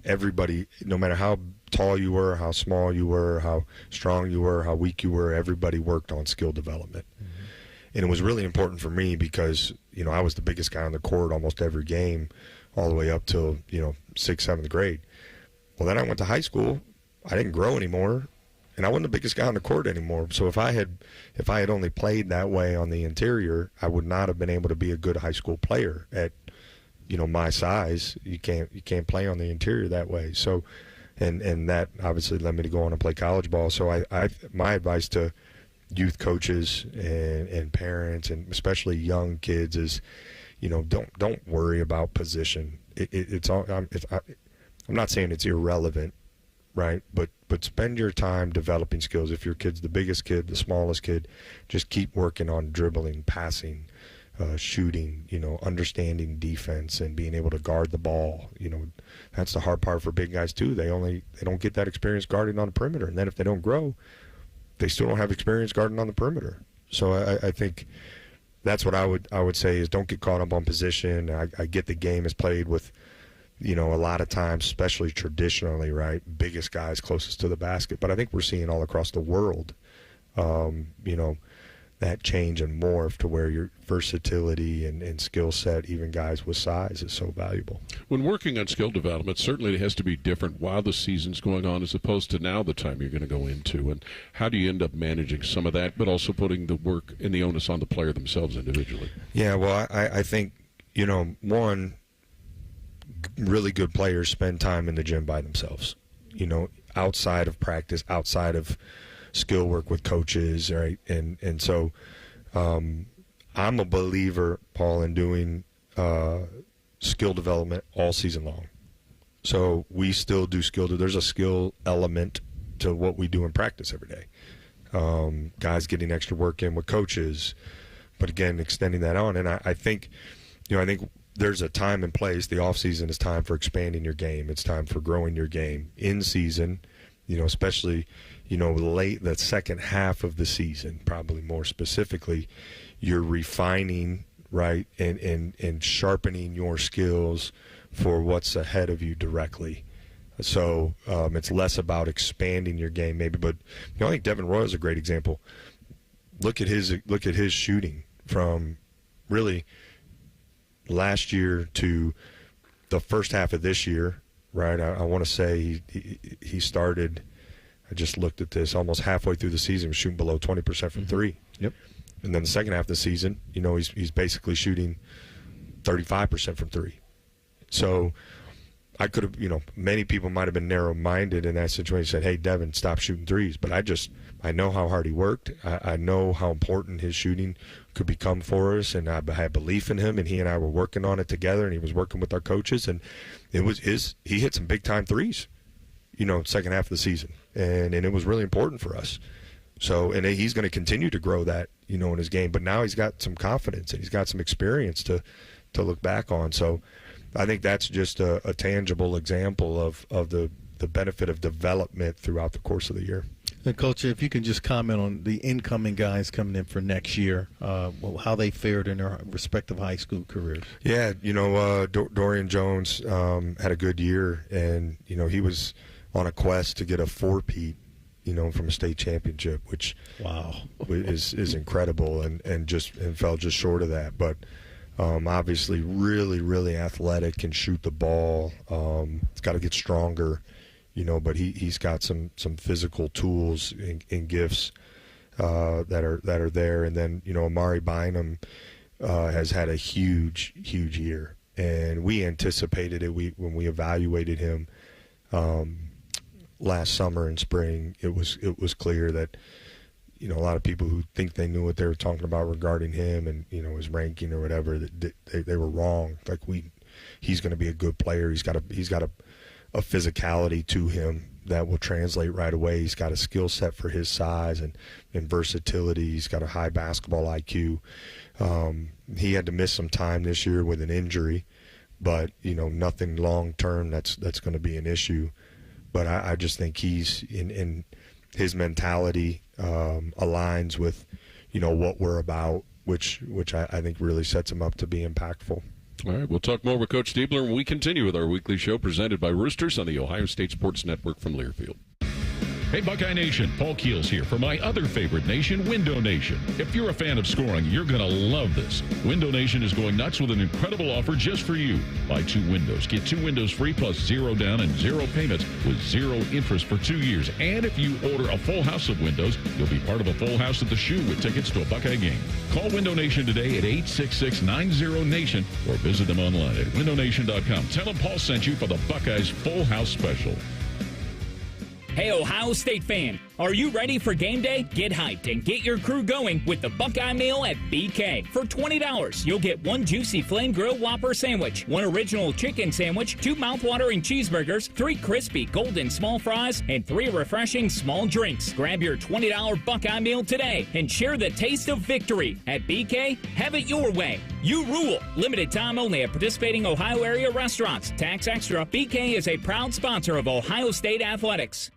Everybody, no matter how tall you were, how small you were, how strong you were, how weak you were, everybody worked on skill development. Mm-hmm. And it was really important for me because, I was the biggest guy on the court almost every game, all the way up till, 6th, 7th grade. Well, then I went to high school. I didn't grow anymore, and I wasn't the biggest guy on the court anymore. So if I had only played that way on the interior, I would not have been able to be a good high school player at, my size. You can't play on the interior that way. So, and that obviously led me to go on and play college ball. So my advice to youth coaches and parents, and especially young kids, is, don't worry about position. I'm not saying it's irrelevant, right? But spend your time developing skills. If your kid's the biggest kid, the smallest kid, just keep working on dribbling, passing, shooting, understanding defense and being able to guard the ball. That's the hard part for big guys too. They don't get that experience guarding on the perimeter, and then if they don't grow, they still don't have experience guarding on the perimeter. So I think that's what I would say is, don't get caught up on position. I get the game is played with, a lot of times, especially traditionally, right, biggest guys closest to the basket. But I think we're seeing all across the world, that change and morph to where your versatility and skill set, even guys with size, is so valuable. When working on skill development, certainly it has to be different while the season's going on as opposed to now, the time you're going to go into. And how do you end up managing some of that, but also putting the work and the onus on the player themselves individually? Yeah, well, I think, one, really good players spend time in the gym by themselves, outside of practice, outside of skill work with coaches, right? And so I'm a believer, Paul, in doing skill development all season long. So we still do there's a skill element to what we do in practice every day. Guys getting extra work in with coaches, but again, extending that on. And I think there's a time and place. The off season is time for expanding your game. It's time for growing your game. In season, especially late the second half of the season, probably more specifically, you're refining, right, and sharpening your skills for what's ahead of you directly. So it's less about expanding your game, maybe. But I think Devin Roy is a great example. Look at his shooting from really last year to the first half of this year, right? I want to say he started. I just looked at this. Almost halfway through the season, was shooting below 20% from three. Yep. And then the second half of the season, he's basically shooting 35% from three. So I could have, many people might have been narrow-minded in that situation. Said, "Hey, Devin, stop shooting threes." But I know how hard he worked. I know how important his shooting could become for us, and I had belief in him. And he and I were working on it together, and he was working with our coaches, and he hit some big-time threes, second half of the season. And it was really important for us. So, and he's going to continue to grow that, in his game. But now he's got some confidence and he's got some experience to look back on. So I think that's just a tangible example of the benefit of development throughout the course of the year. And Coach, if you can just comment on the incoming guys coming in for next year, how they fared in their respective high school careers. Yeah, Dorian Jones had a good year, and, he was on a quest to get a four-peat, from a state championship, which is incredible, and fell just short of that. But obviously really, really athletic, can shoot the ball. It's got to get stronger. But he's got some physical tools and gifts that are there. And then, Amari Bynum has had a huge year. And we anticipated it when we evaluated him last summer and spring. It was clear that, a lot of people who think they knew what they were talking about regarding him and, his ranking or whatever, they were wrong. Like he's going to be a good player. He's got a physicality to him that will translate right away. He's got a skill set for his size and versatility. He's got a high basketball IQ. He had to miss some time this year with an injury, but nothing long term that's going to be an issue. But I just think he's in his mentality aligns with what we're about, which I think really sets him up to be impactful. All right, we'll talk more with Coach Diebler when we continue with our weekly show presented by Roosters on the Ohio State Sports Network from Learfield. Hey, Buckeye Nation, Paul Keels here for my other favorite nation, Window Nation. If you're a fan of scoring, you're going to love this. Window Nation is going nuts with an incredible offer just for you. Buy 2 windows, get 2 windows free plus 0 down and 0 payments with 0 interest for 2 years. And if you order a full house of windows, you'll be part of a full house at the Shoe with tickets to a Buckeye game. Call Window Nation today at 866-90-NATION or visit them online at windownation.com. Tell them Paul sent you for the Buckeyes Full House Special. Hey, Ohio State fan, are you ready for game day? Get hyped and get your crew going with the Buckeye Meal at BK. For $20, you'll get 1 juicy flame grilled Whopper sandwich, 1 original chicken sandwich, 2 mouthwatering cheeseburgers, 3 crispy golden small fries, and 3 refreshing small drinks. Grab your $20 Buckeye Meal today and share the taste of victory. At BK, have it your way. You rule. Limited time only at participating Ohio area restaurants. Tax extra. BK is a proud sponsor of Ohio State Athletics.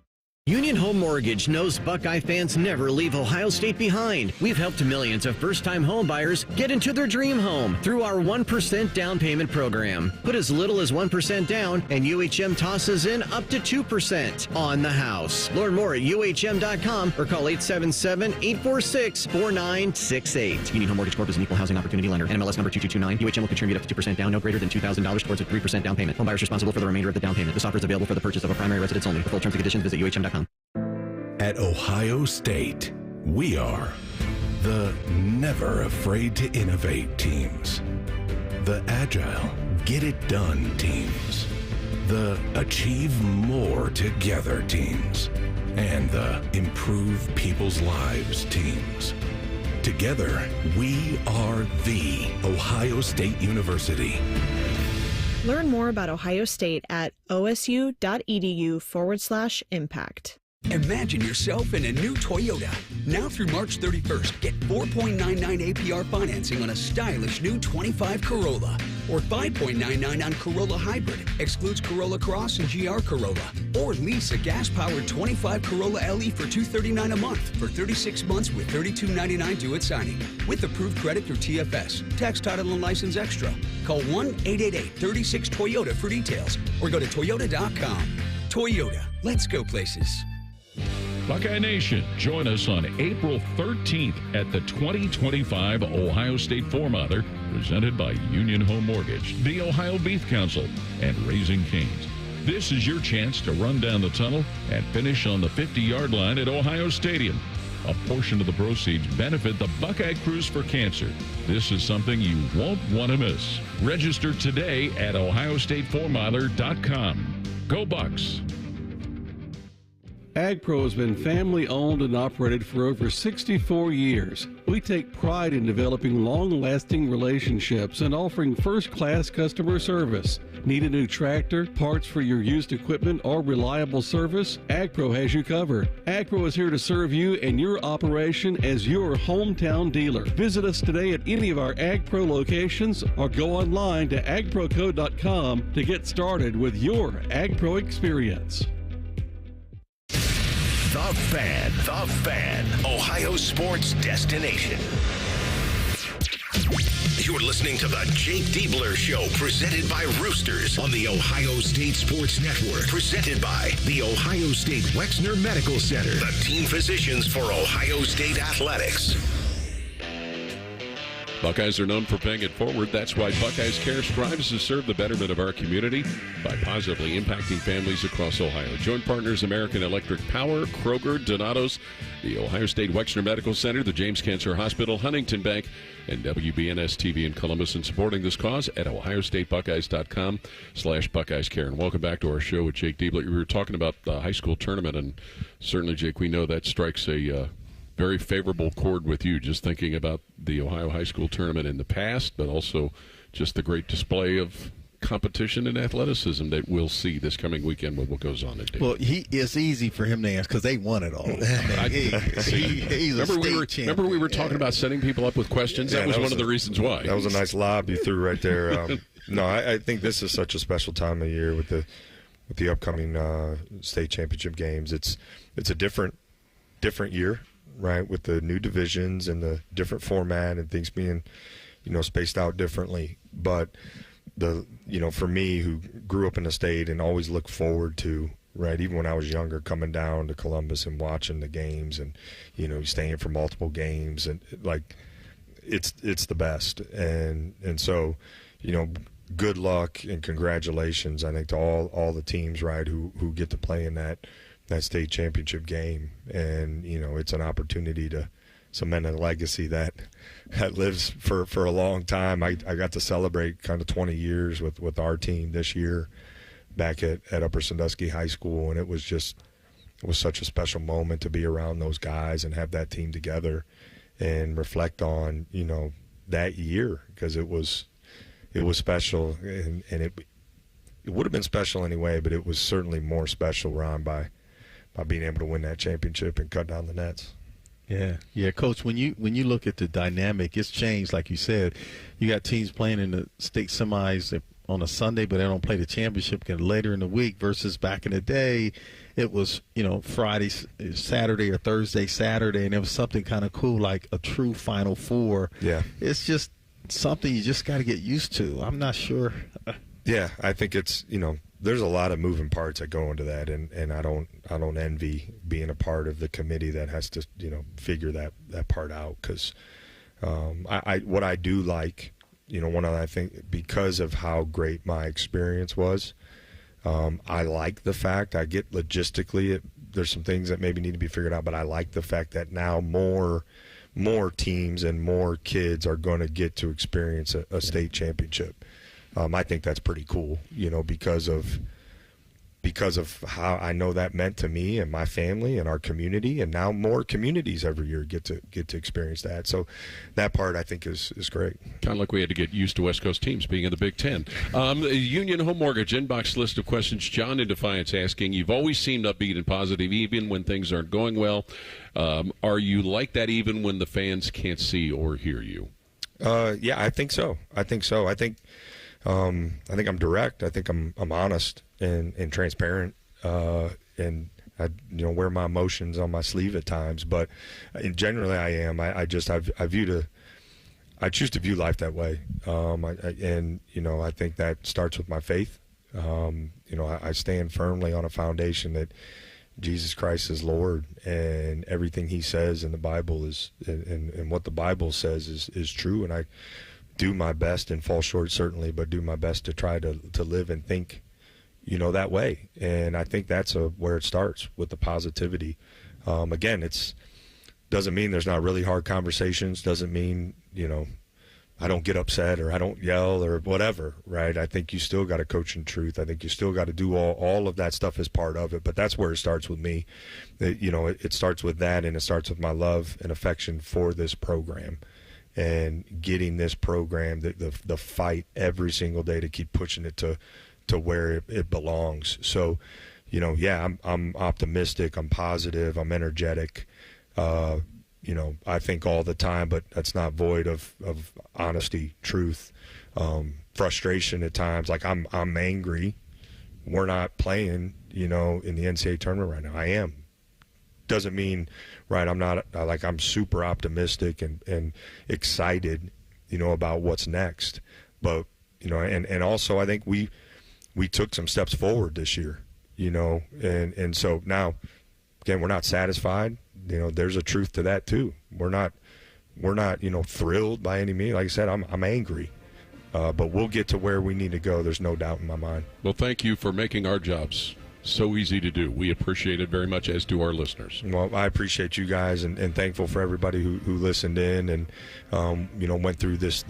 Union Home Mortgage knows Buckeye fans never leave Ohio State behind. We've helped millions of first-time home buyers get into their dream home through our 1% down payment program. Put as little as 1% down, and UHM tosses in up to 2% on the house. Learn more at UHM.com or call 877-846-4968. Union Home Mortgage Corp is an equal housing opportunity lender. NMLS number 2229. UHM will contribute up to 2% down, no greater than $2,000 towards a 3% down payment. Home buyers responsible for the remainder of the down payment. This offer is available for the purchase of a primary residence only. For full terms and conditions, visit UHM.com. At Ohio State, we are the never afraid to innovate teams, the agile, get it done teams, the achieve more together teams, and the improve people's lives teams. Together, we are the Ohio State University. Learn more about Ohio State at osu.edu/impact. Imagine yourself in a new Toyota. Now through March 31st, get 4.99 APR financing on a stylish new 25 Corolla or 5.99 on Corolla Hybrid, excludes Corolla Cross and GR Corolla. Or lease a gas-powered 25 Corolla LE for $239 a month for 36 months with $32.99 due at signing. With approved credit through TFS, tax, title, and license extra. Call 1-888-36-TOYOTA for details or go to toyota.com. Toyota, let's go places. Buckeye Nation, join us on April 13th at the 2025 Ohio State Formather, presented by Union Home Mortgage, the Ohio Beef Council, and Raising Cane's. This is your chance to run down the tunnel and finish on the 50-yard line at Ohio Stadium. A portion of the proceeds benefit the Buckeye Cruise for Cancer. This is something you won't want to miss. Register today at ohiostateformather.com. Go Bucks! AgPro has been family-owned and operated for over 64 years. We take pride in developing long-lasting relationships and offering first-class customer service. Need a new tractor, parts for your used equipment, or reliable service? AgPro has you covered. AgPro is here to serve you and your operation as your hometown dealer. Visit us today at any of our AgPro locations or go online to agproco.com to get started with your AgPro experience. The Fan, Ohio sports destination. You're listening to the Jake Diebler Show, presented by Roosters on the Ohio State Sports Network. Presented by the Ohio State Wexner Medical Center, the team physicians for Ohio State Athletics. Buckeyes are known for paying it forward. That's why Buckeyes Care strives to serve the betterment of our community by positively impacting families across Ohio. Joint partners American Electric Power, Kroger, Donato's, the Ohio State Wexner Medical Center, the James Cancer Hospital, Huntington Bank, and WBNS TV in Columbus, and supporting this cause at ohiostatebuckeyes.com/Buckeyes Care. And welcome back to our show with Jake Diebler. We were talking about the high school tournament, and certainly, Jake, we know that strikes a very favorable chord with you, just thinking about the Ohio high school tournament in the past, but also just the great display of competition and athleticism that we'll see this coming weekend with what goes on at Dayton. Well, it's easy for him to answer because they won it all. He's a state champion. Remember we were talking about setting people up with questions? Yeah, that was one of the reasons why. That was a nice lob you threw right there. No, I think this is such a special time of year with the upcoming state championship games. It's a different year, right, with the new divisions and the different format and things being, spaced out differently. But for me, who grew up in the state and always looked forward to, right, even when I was younger, coming down to Columbus and watching the games and, staying for multiple games, and it's the best. And so, good luck and congratulations, I think, to all the teams, right, who get to play in that state championship game. And it's an opportunity to cement a legacy that lives for a long time. I got to celebrate kind of 20 years with our team this year back at Upper Sandusky High School, and it was such a special moment to be around those guys and have that team together and reflect on that year, because it was special, and it would have been special anyway, but it was certainly more special, Ron, by being able to win that championship and cut down the nets. Yeah, Coach. When you look at the dynamic, it's changed. Like you said, you got teams playing in the state semis on a Sunday, but they don't play the championship later in the week. Versus back in the day, it was Friday, Saturday, or Thursday, Saturday, and it was something kind of cool, like a true Final Four. Yeah, it's just something you just got to get used to. I'm not sure. Yeah, I think it's there's a lot of moving parts that go into that, and I don't envy being a part of the committee that has to figure that part out, because what I do like, one of, I think, because of how great my experience was, I like the fact, I get logistically there's some things that maybe need to be figured out, but I like the fact that now more teams and more kids are going to get to experience a state championship. I think that's pretty cool, because of how I know that meant to me and my family and our community, and now more communities every year get to experience that. So that part, I think, is great. Kind of like we had to get used to West Coast teams being in the Big Ten. Union Home Mortgage inbox list of questions. John in Defiance asking, you've always seemed upbeat and positive even when things aren't going well. Are you like that even when the fans can't see or hear you? Yeah, I think so. I think I'm direct. I think I'm honest and transparent, and I wear my emotions on my sleeve at times. But generally, I am. I choose to view life that way, I think that starts with my faith. I stand firmly on a foundation that Jesus Christ is Lord, and everything He says in the Bible is, and what the Bible says is true. And I do my best, and fall short certainly, but do my best to try to live and think, that way. And I think that's where it starts, with the positivity. Again, doesn't mean there's not really hard conversations. Doesn't mean, I don't get upset or I don't yell or whatever, right? I think you still got to coach in truth. I think you still got to do all of that stuff as part of it. But that's where it starts with me. It starts with that, and it starts with my love and affection for this program and getting this program, the fight every single day to keep pushing it to where it belongs. So, I'm optimistic, I'm positive, I'm energetic. I think all the time, but that's not void of honesty, truth, frustration at times. Like I'm angry. We're not playing, in the NCAA tournament right now. I am. Doesn't mean, right, I'm not, I'm super optimistic and excited, about what's next. But, and also I think we took some steps forward this year, and so now, again, we're not satisfied. There's a truth to that too. We're not thrilled by any means. Like I said, I'm angry, but we'll get to where we need to go. There's no doubt in my mind. Well, thank you for making our jobs so easy to do. We appreciate it very much, as do our listeners. Well, I appreciate you guys and thankful for everybody who listened in and went through this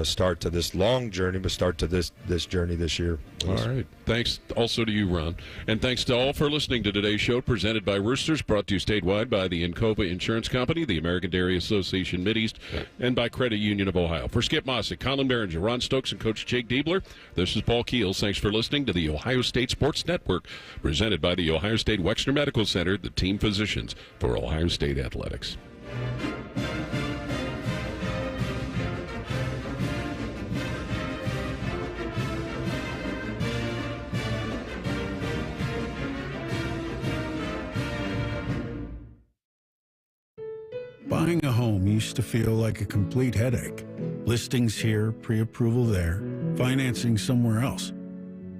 start to this long journey, but start to this journey this year. All right. Thanks also to you, Ron. And thanks to all for listening to today's show, presented by Roosters, brought to you statewide by the Encova Insurance Company, the American Dairy Association Mideast, and by Credit Union of Ohio. For Skip Mossick, Colin Behringer, Ron Stokes, and Coach Jake Diebler, this is Paul Keels. Thanks for listening to the Ohio State Sports Network, presented by the Ohio State Wexner Medical Center, the team physicians for Ohio State Athletics. Buying a home used to feel like a complete headache. Listings here, pre-approval there, financing somewhere else.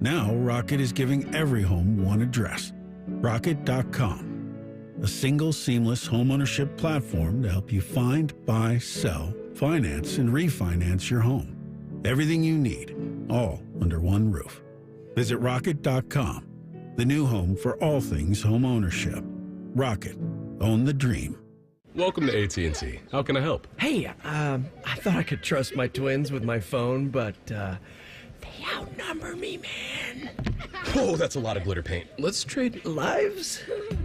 Now, Rocket is giving every home one address. Rocket.com. A single seamless homeownership platform to help you find, buy, sell, finance, and refinance your home. Everything you need, all under one roof. Visit Rocket.com, the new home for all things homeownership. Rocket. Own the dream. Welcome to AT&T. How can I help? Hey, I thought I could trust my twins with my phone, but they outnumber me, man. Whoa, that's a lot of glitter paint. Let's trade lives.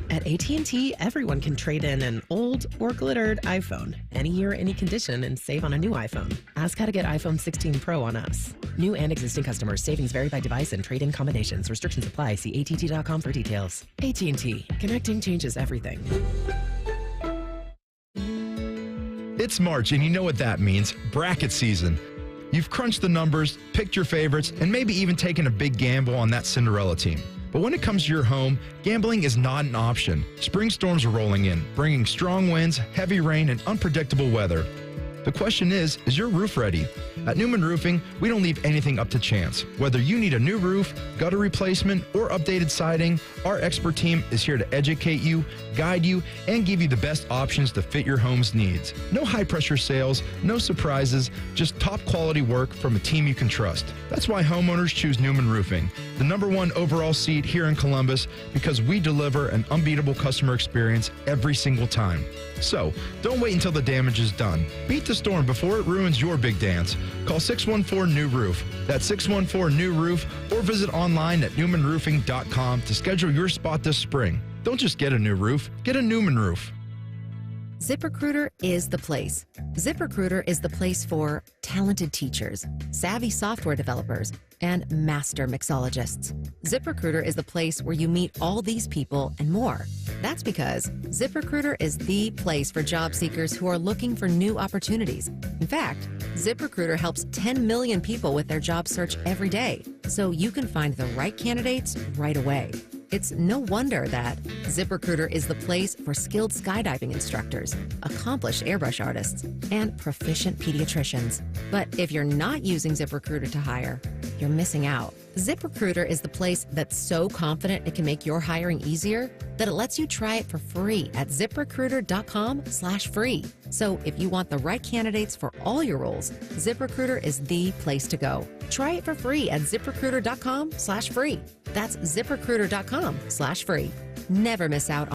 At AT&T, everyone can trade in an old or glittered iPhone, any year, any condition, and save on a new iPhone. Ask how to get iPhone 16 Pro on us. New and existing customers. Savings vary by device and trade-in combinations. Restrictions apply. See att.com for details. AT&T. Connecting changes everything. It's March, and you know what that means. Bracket season. You've crunched the numbers, picked your favorites, and maybe even taken a big gamble on that Cinderella team. But when it comes to your home, gambling is not an option. Spring storms are rolling in, bringing strong winds, heavy rain, and unpredictable weather. The question is your roof ready? At Newman Roofing, we don't leave anything up to chance. Whether you need a new roof, gutter replacement, or updated siding, our expert team is here to educate you, guide you, and give you the best options to fit your home's needs. No high-pressure sales, no surprises, just top-quality work from a team you can trust. That's why homeowners choose Newman Roofing, the #1 overall seed here in Columbus, because we deliver an unbeatable customer experience every single time. So, don't wait until the damage is done. Beat the storm before it ruins your big dance. Call 614-NEW-ROOF. That's 614-NEW-ROOF, or visit online at newmanroofing.com to schedule your spot this spring. Don't just get a new roof, get a Newman roof. ZipRecruiter is the place. ZipRecruiter is the place for talented teachers, savvy software developers, and master mixologists. ZipRecruiter is the place where you meet all these people and more. That's because ZipRecruiter is the place for job seekers who are looking for new opportunities. In fact, ZipRecruiter helps 10 million people with their job search every day, so you can find the right candidates right away. It's no wonder that ZipRecruiter is the place for skilled skydiving instructors, accomplished airbrush artists, and proficient pediatricians. But if you're not using ZipRecruiter to hire, you're missing out. ZipRecruiter is the place that's so confident it can make your hiring easier that it lets you try it for free at ZipRecruiter.com/free. So if you want the right candidates for all your roles, ZipRecruiter is the place to go. Try it for free at ZipRecruiter.com/free. That's ZipRecruiter.com/free. Never miss out on